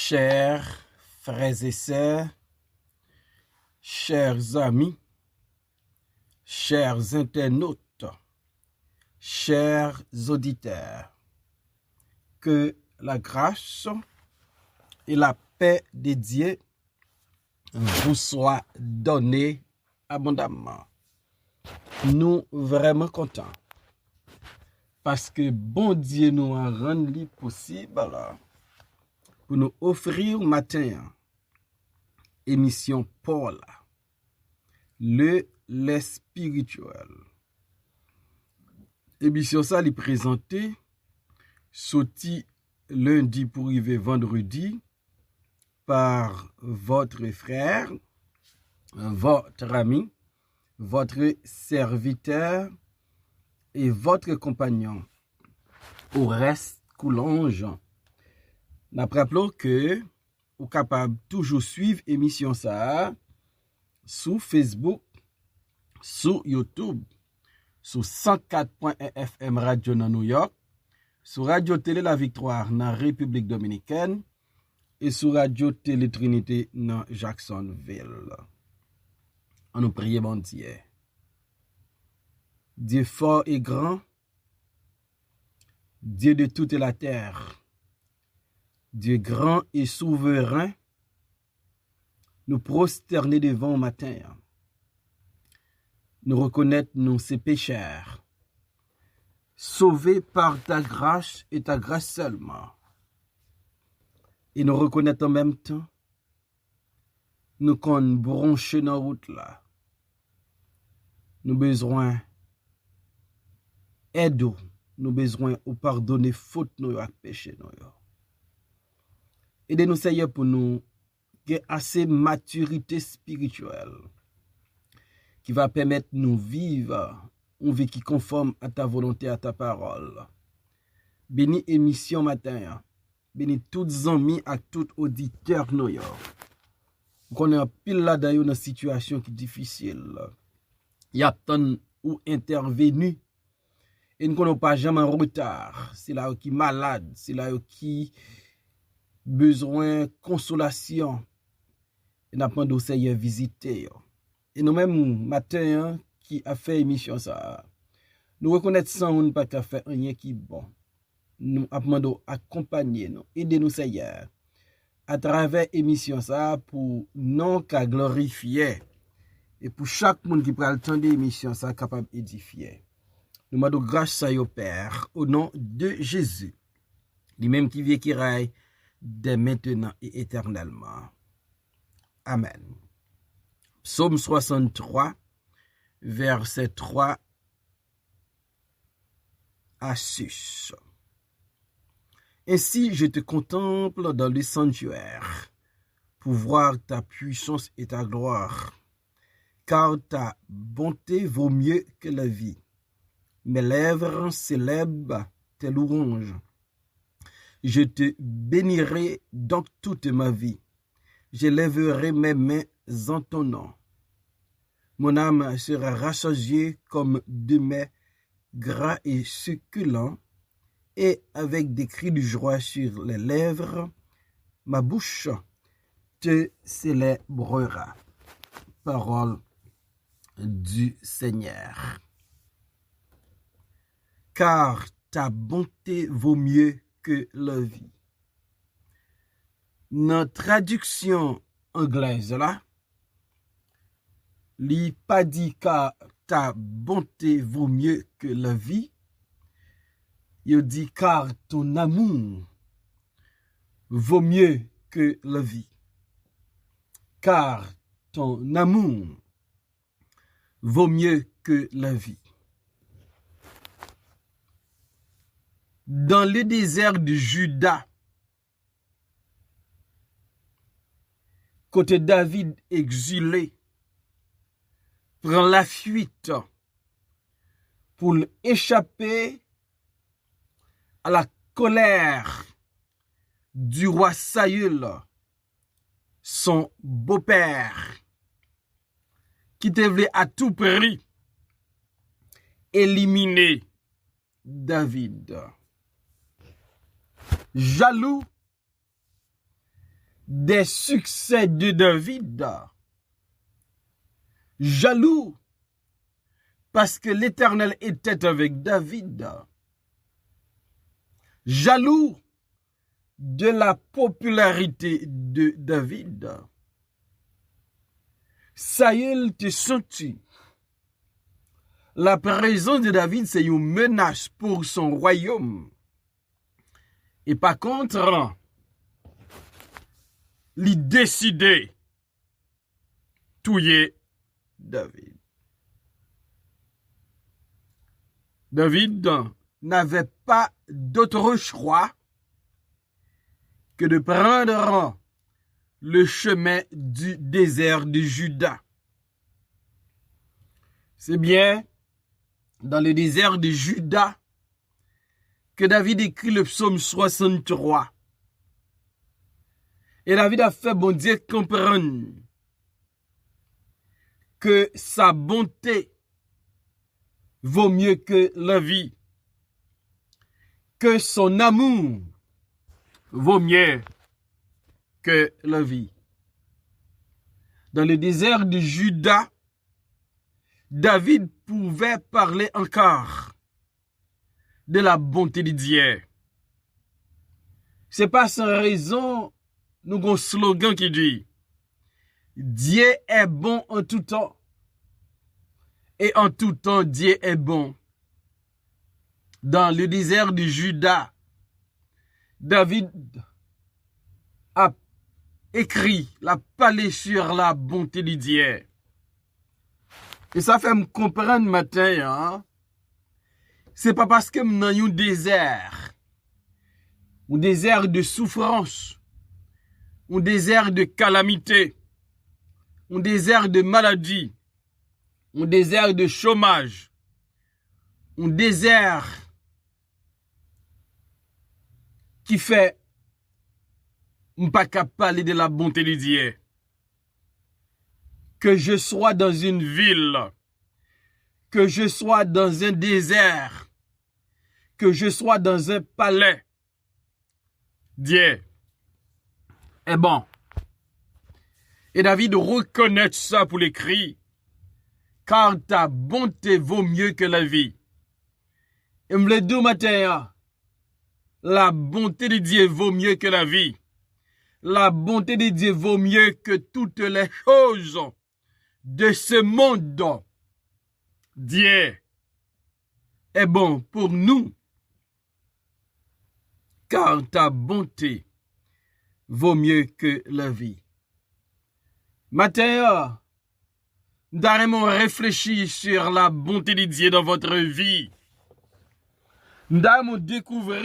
Chers frères et sœurs, chers amis, chers internautes, chers auditeurs, que la grâce et la paix de Dieu vous soient données abondamment. Nous vraiment contents parce que bon Dieu nous a rendu possible pour nous offrir au matin émission Paul, le spirituel. Émission ça li présenté sorti lundi pour arriver vendredi par votre frère, votre ami, votre serviteur et votre compagnon Oreste Coulange. Nous rappelons que vous êtes capable toujours suivre émission ça sur Facebook, sur YouTube, sur 104.1 FM Radio dans New York, sur Radio Télé La Victoire dans République Dominicaine et sur Radio Télé Trinité dans Jacksonville. On nous prie bon Dieu. Dieu fort et grand, Dieu de toute la terre, Dieu grand et souverain, nous prosterner devant au matin. Nous reconnaître nous ses pécheurs, sauvés par ta grâce et ta grâce seulement. Et nous reconnaître en même temps, nous qu'on bronche dans la route là. Nous besoin aide, nous besoin ou pardonner faute nous et péché nous. Aidez-nous Seigneur pour nous avoir assez maturité spirituelle qui va permettre nous vivre une vie qui conforme à ta volonté, à ta parole. Bénis émission matin. Bénis tous amis et tous auditeurs nous. Qu'on est pile là dans une situation qui est difficile. Il y a tant ou intervenu et nous n'avons pas jamais en retard. C'est là qui est malade, c'est là qui besoin de consolation. Et nous avons Seigneur visiter. Et nous-mêmes, matin, qui a fait émission ça, nous reconnaissons qu'on n'a pas qu'à faire rien qui est bon. Nous demandons accompagner nous, aider nous Seigneur, à travers émission ça, pour non qu'à glorifier. Et pour chaque monde qui prend le temps d'émission ça, capable d'édifier. Nous demandons grâce à au Père, au nom de Jésus, lui-même qui vit qui raille, dès maintenant et éternellement. Amen. Psaume 63, verset 3 à 6. Ainsi je te contemple dans le sanctuaire, pour voir ta puissance et ta gloire, car ta bonté vaut mieux que la vie. Mes lèvres célèbrent tes louanges. Je te bénirai donc toute ma vie. Je lèverai mes mains en ton nom. Mon âme sera rassasiée comme de mets gras et succulents, et avec des cris de joie sur les lèvres, ma bouche te célébrera. Parole du Seigneur. Car ta bonté vaut mieux que la vie. Dans traduction anglaise là, li pas dit car ta bonté vaut mieux que la vie. Il dit car ton amour vaut mieux que la vie. Car ton amour vaut mieux que la vie. Dans le désert de Juda, côté David exilé, prend la fuite pour échapper à la colère du roi Saül, son beau-père, qui devait à tout prix éliminer David. Jaloux des succès de David. Jaloux parce que l'Éternel était avec David. Jaloux de la popularité de David. Saül te senti. La présence de David, c'est une menace pour son royaume. Et par contre, il décidé tuer David. David n'avait pas d'autre choix que de prendre le chemin du désert de Juda. C'est bien dans le désert de Juda que David écrit le psaume 63. Et David a fait bon Dieu comprendre que sa bonté vaut mieux que la vie, que son amour vaut mieux que la vie. Dans le désert de Juda, David pouvait parler encore de la bonté de Dieu. C'est pas sans raison, nous avons un slogan qui dit Dieu est bon en tout temps. Et en tout temps, Dieu est bon. Dans le désert de Juda, David a écrit, l'a parlé sur la bonté de Dieu. Et ça fait me comprendre matin, hein? C'est pas parce que nous avons un désert de souffrance, un désert de calamité, un désert de maladie, un désert de chômage, un désert qui fait pas capable de parler de la bonté de Dieu. Que je sois dans une ville, que je sois dans un désert, que je sois dans un palais, Dieu est bon. Et David reconnaît ça pour l'écrit, car ta bonté vaut mieux que la vie. Et me le dis matin, la bonté de Dieu vaut mieux que la vie. La bonté de Dieu vaut mieux que toutes les choses de ce monde. Dieu est bon pour nous, car ta bonté vaut mieux que la vie. Matin, nous avons réfléchi sur la bonté de Dieu dans votre vie. Nous avons découvert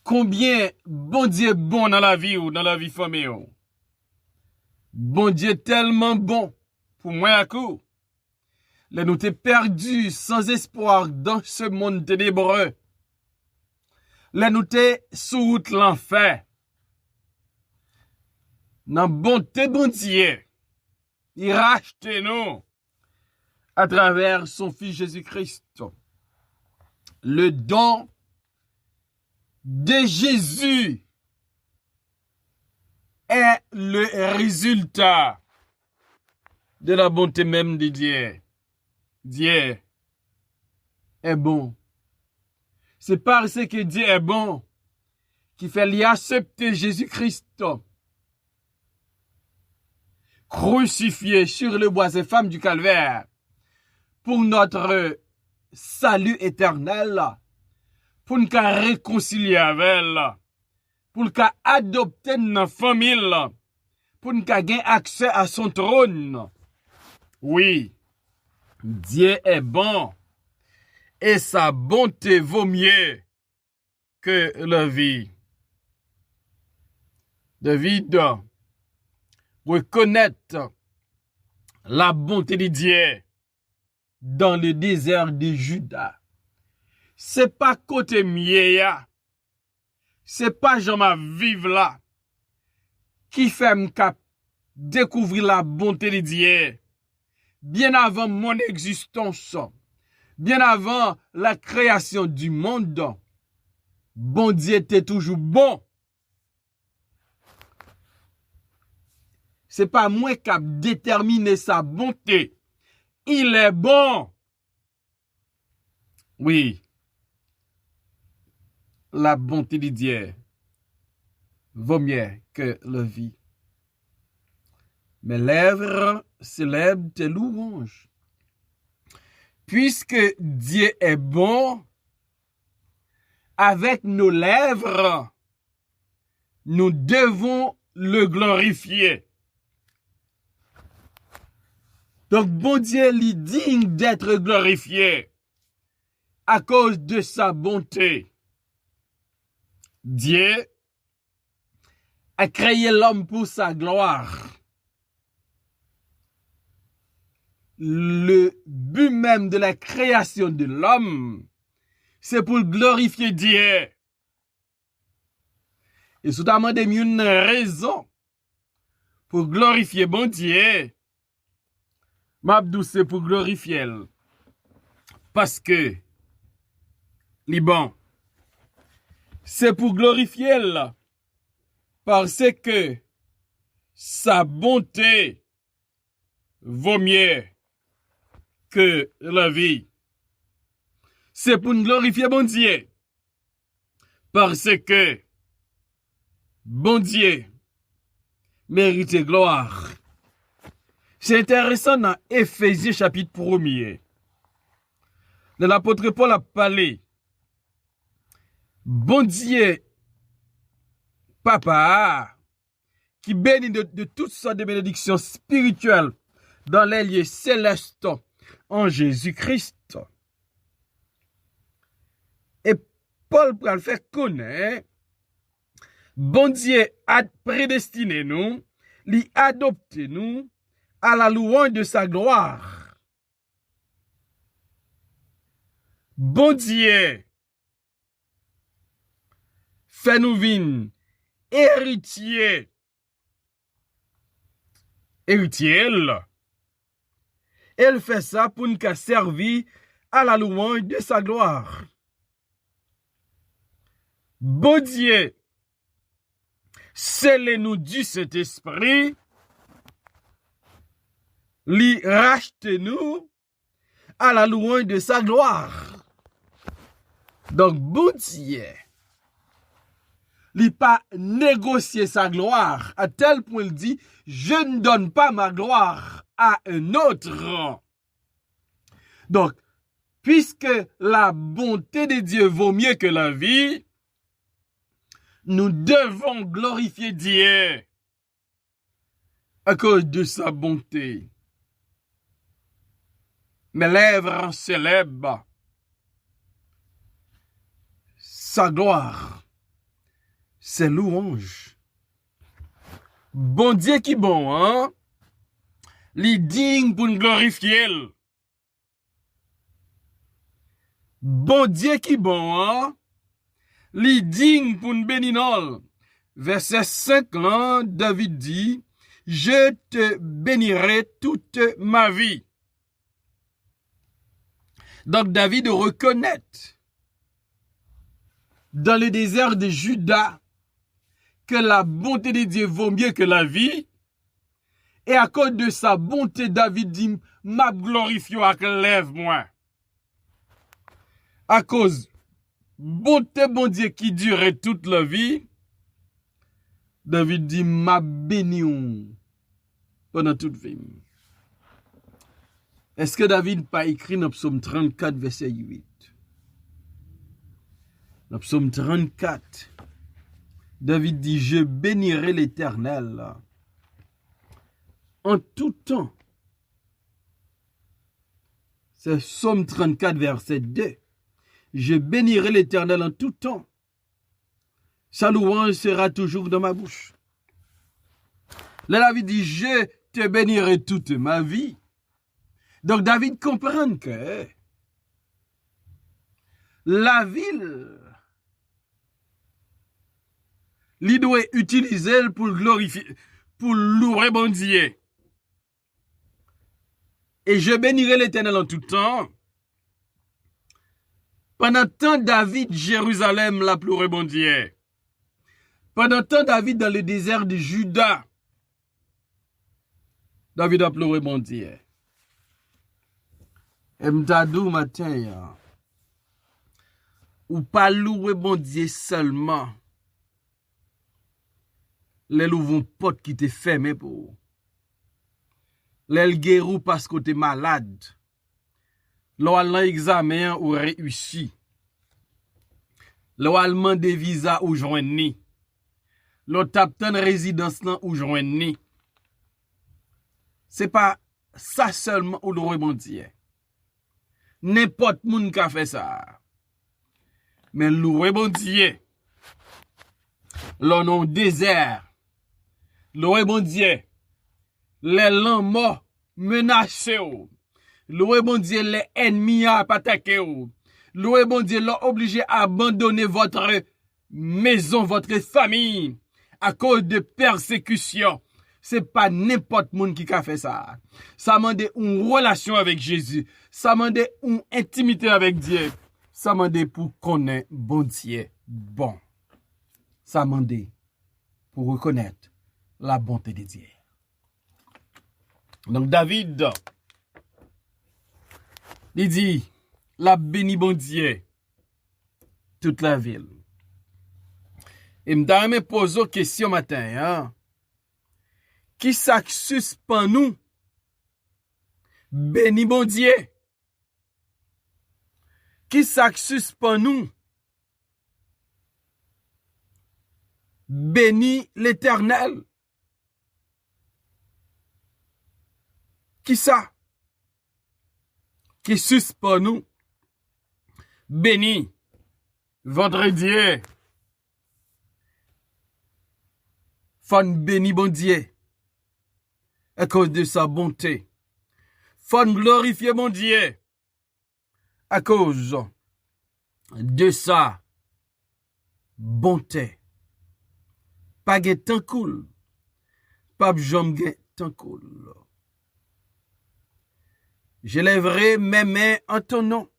combien bon Dieu est bon dans la vie ou dans la vie famille. Bon Dieu tellement bon pour moi à coup. Là nous t'es perdu sans espoir dans ce monde ténébreux. Là nous t'es sous route l'enfer. Dans bonté bon Dieu, il rachète nous à travers son Fils Jésus-Christ. Le don de Jésus est le résultat de la bonté même de Dieu. Dieu est bon. C'est parce que Dieu est bon qu'il fait l'y accepter Jésus-Christ crucifié sur le bois et femme du calvaire pour notre salut éternel, pour nous réconcilier avec elle, pour nous adopter notre famille, pour nous gagner accès à son trône. Oui, Dieu est bon et sa bonté vaut mieux que la vie. David reconnaît la bonté de Dieu dans le désert de Juda. C'est pas côté miéa, c'est pas j'en ma vivre là qui fait me découvrir la bonté de Dieu bien avant mon existence, bien avant la création du monde. Bon Dieu était toujours bon. c'est pas moi qui a déterminé sa bonté. Il est bon. Oui. La bonté de Dieu vaut mieux que la vie. Mes lèvres célèbrent tes louanges. Puisque Dieu est bon, avec nos lèvres, nous devons le glorifier. Donc, bon Dieu, il est digne d'être glorifié à cause de sa bonté. Dieu a créé l'homme pour sa gloire. Le but même de la création de l'homme, c'est pour glorifier Dieu. Et notamment une raison pour glorifier bon Dieu. Mabdou, c'est pour glorifier. Parce que, Liban, c'est pour glorifier. Parce que sa bonté vaut mieux que la vie. C'est pour nous glorifier bon Dieu. Parce que bon Dieu mérite gloire. C'est intéressant dans Éphésiens chapitre 1er. L'apôtre Paul a parlé. Bon Dieu, Papa, qui bénit de toutes sortes de bénédictions spirituelles dans les lieux célestes en Jésus-Christ. Et Paul pour le faire connaître, bon Dieu a prédestiné nous, lui adopté nous à la louange de sa gloire. Bon Dieu fait nous vivre héritiers. Elle fait ça pour nous servir à la louange de sa gloire. Bon Dieu, scellez-nous du Saint-Esprit, lui rachetez-nous à la louange de sa gloire. Donc, bon Dieu, lui pas négocier sa gloire à tel point il dit, je ne donne pas ma gloire à un autre. Donc, puisque la bonté de Dieu vaut mieux que la vie, nous devons glorifier Dieu à cause de sa bonté. Mes lèvres célèbrent sa gloire, ses louanges. Bon Dieu qui bon, hein? Les dignes pour nous glorifier. Bon Dieu qui bon, hein? Les dignes pour nous bénir. Verset 5, là, David dit, je te bénirai toute ma vie. Donc David reconnaît dans le désert de Juda que la bonté de Dieu vaut mieux que la vie. Et à cause de sa bonté, David dit, m'a glorifié avec lève-moi. À cause bonté, bon Dieu, qui durait toute la vie, David dit, m'a béni pendant toute vie. Est-ce que David n'a pas écrit dans Psaume 34, verset 8? Dans Psaume 34, David dit, je bénirai l'Éternel en tout temps. C'est Psaume 34, verset 2. Je bénirai l'Éternel en tout temps. Sa louange sera toujours dans ma bouche. Là, David dit, je te bénirai toute ma vie. Donc, David comprend que la ville, il doit utiliser pour glorifier, pour louer bon Dieu. Et je bénirai l'Éternel en tout temps. Pendant tant David, Jérusalem l'a pleuré bon Dieu. Pendant tant David dans le désert de Juda, David a pleuré bon Dieu. Et m'tadou matin, ou pas louer bon Dieu seulement, les louvons porte qui te fermé pour. Les guérou parce que t'es malade. L'on examen ou réussi. L'on des visa ou joindre. L'on tape tant résidence ou joindre. C'est pas ça seulement ou louer bon Dieu. N'importe moun qui a fait ça. Mais louer bon Dieu. L'on non désert. Louer bon Dieu. Les lents morts menacés. Louer bon Dieu, les ennemis à attaquer. Louer bon Dieu, l'ont obligé à abandonner votre maison, votre famille à cause de persécution. C'est pas n'importe monde qui a fait ça. Ça demande une relation avec Jésus. Ça demande une intimité avec Dieu. Ça demande pour connaître bon Dieu bon. Ça demande pour reconnaître la bonté de Dieu. Donc David, il dit, la béni bon Dieu, toute la ville. Et m'da me pose une question matin, hein? Qui ça suspend nous? Béni bon Dieu. Qui ça suspend nous? Béni l'Éternel. Qui ça? Qui suspend nous? Béni vendredi. Fon béni bon Dieu. À cause de sa bonté. Fon glorifier mon Dieu. À cause de sa bonté. Pas gen tan cool. Pas jom gen tan cool. Je lèverai mes mains en ton nom.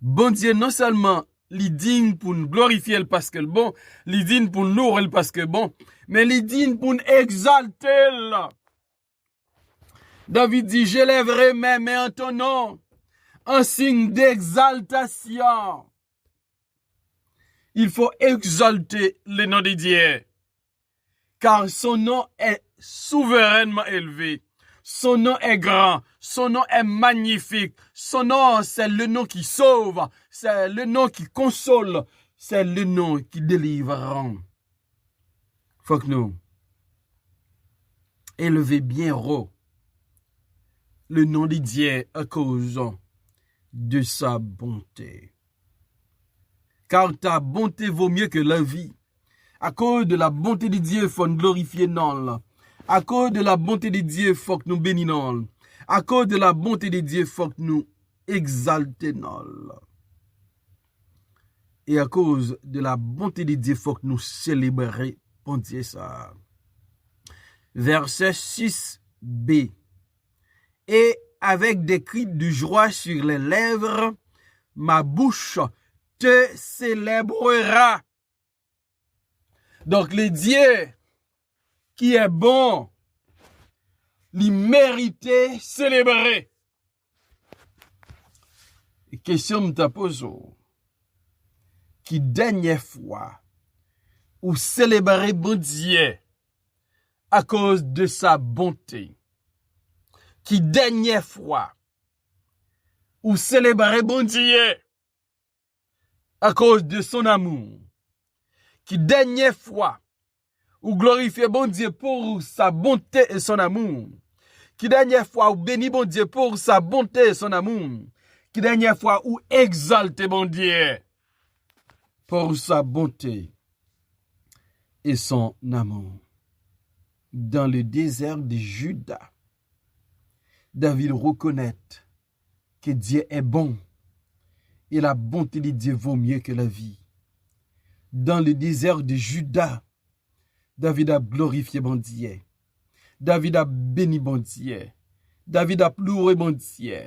Bon Dieu, non seulement li digne pour nous glorifier parce que le bon, li digne pour nous nourrir parce que bon, mais li digne pour nous exalter. David dit, je lèverai mes mains en ton nom, en signe d'exaltation. Il faut exalter le nom de Dieu, car son nom est souverainement élevé. Son nom est grand, son nom est magnifique, son nom c'est le nom qui sauve, c'est le nom qui console, c'est le nom qui délivre. Faut que nous élever bien haut le nom de Dieu à cause de sa bonté. Car ta bonté vaut mieux que la vie. À cause de la bonté de Dieu, il faut nous glorifier non. À cause de la bonté de Dieu, il faut que nous bénissons. À cause de la bonté de Dieu, il faut que nous exaltons. Et à cause de la bonté de Dieu, il faut que nous célébrions bon Dieu ça. Verset 6b. Et avec des cris de joie sur les lèvres, ma bouche te célébrera. Donc le Dieu qui est bon, il mérite célébrer. Et question me t'a posé, qui dernière fois ou célébrer bon Dieu à cause de sa bonté, qui dernière fois ou célébrer bon Dieu à cause de son amour, qui dernière fois ou glorifier bon Dieu pour sa bonté et son amour, qui dernière fois ou bénir bon Dieu pour sa bonté et son amour, qui dernière fois ou exalter bon Dieu pour sa bonté et son amour. Dans le désert de Juda, David reconnaît que Dieu est bon et la bonté de Dieu vaut mieux que la vie. Dans le désert de Juda, David a glorifié bon Dieu. David a béni bon Dieu. David a pleuré bon Dieu.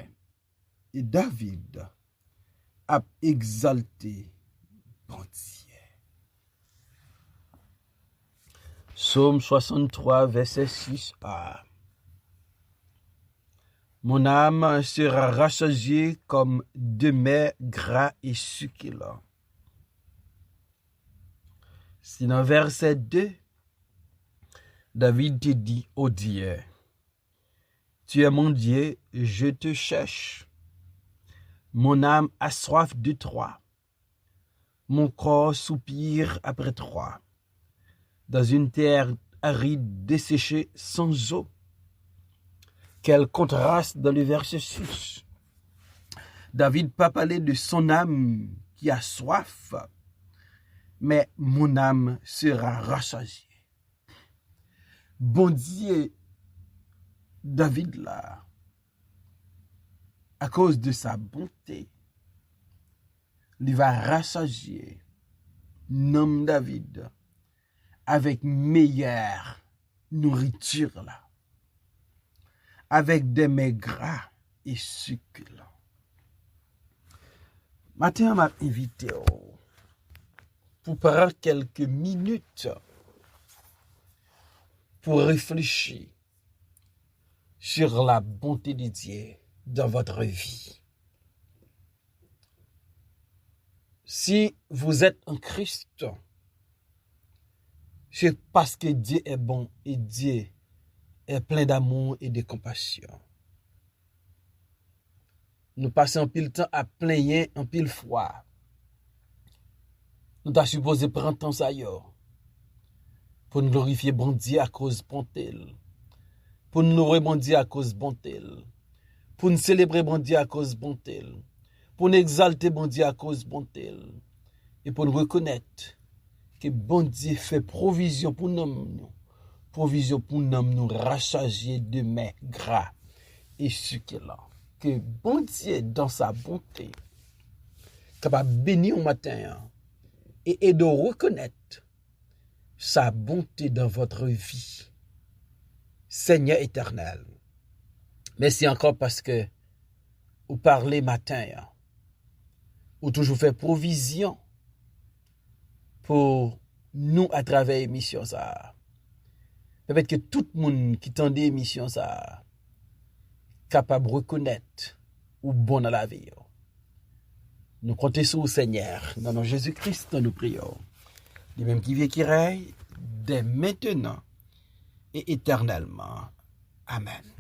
Et David a exalté bon Dieu. Psaume 63, verset 6a. Mon âme sera rassasiée comme de mets gras et succulents. C'est dans verset 2, David te dit, ô Dieu, tu es mon Dieu, je te cherche. Mon âme a soif de toi. Mon corps soupire après toi. Dans une terre aride, desséchée, sans eau. Quel contraste dans le verset 6. David pas parlé de son âme qui a soif, mais mon âme sera rassasiée. Bon Dieu, David là, à cause de sa bonté, il va rassasier l'homme David avec meilleure nourriture là, avec des mets gras et succulents. Matin, on m'a invité pour prendre quelques minutes pour réfléchir sur la bonté de Dieu dans votre vie. Si vous êtes en Christ, c'est parce que Dieu est bon et Dieu est plein d'amour et de compassion. Nous passons un pile temps à plaigner, un pile fois. Nous sommes supposés prendre temps ça pour nous glorifier bon Dieu à cause bonté, pour nous louer bon Dieu à cause bonté, pour nous célébrer bon Dieu à cause bonté, pour nous exalter bon Dieu à cause bonté, et pour nous reconnaître que bon Dieu fait provision pour nous, nous rassasier de mets gras et succulents. Que bon Dieu, dans sa bonté, capable de bénir au matin et de reconnaître sa bonté dans votre vie. Seigneur éternel, merci encore parce que vous parlez matin, vous toujours fait provision pour nous à travers l'émission ça. Peut-être que tout le monde qui tend des émissions ça, capable de reconnaître ou bon dans la vie. Nous comptons sur le Seigneur. Dans nom de Jésus-Christ, nous prions. Les mêmes qui vient qui règne, dès maintenant et éternellement. Amen.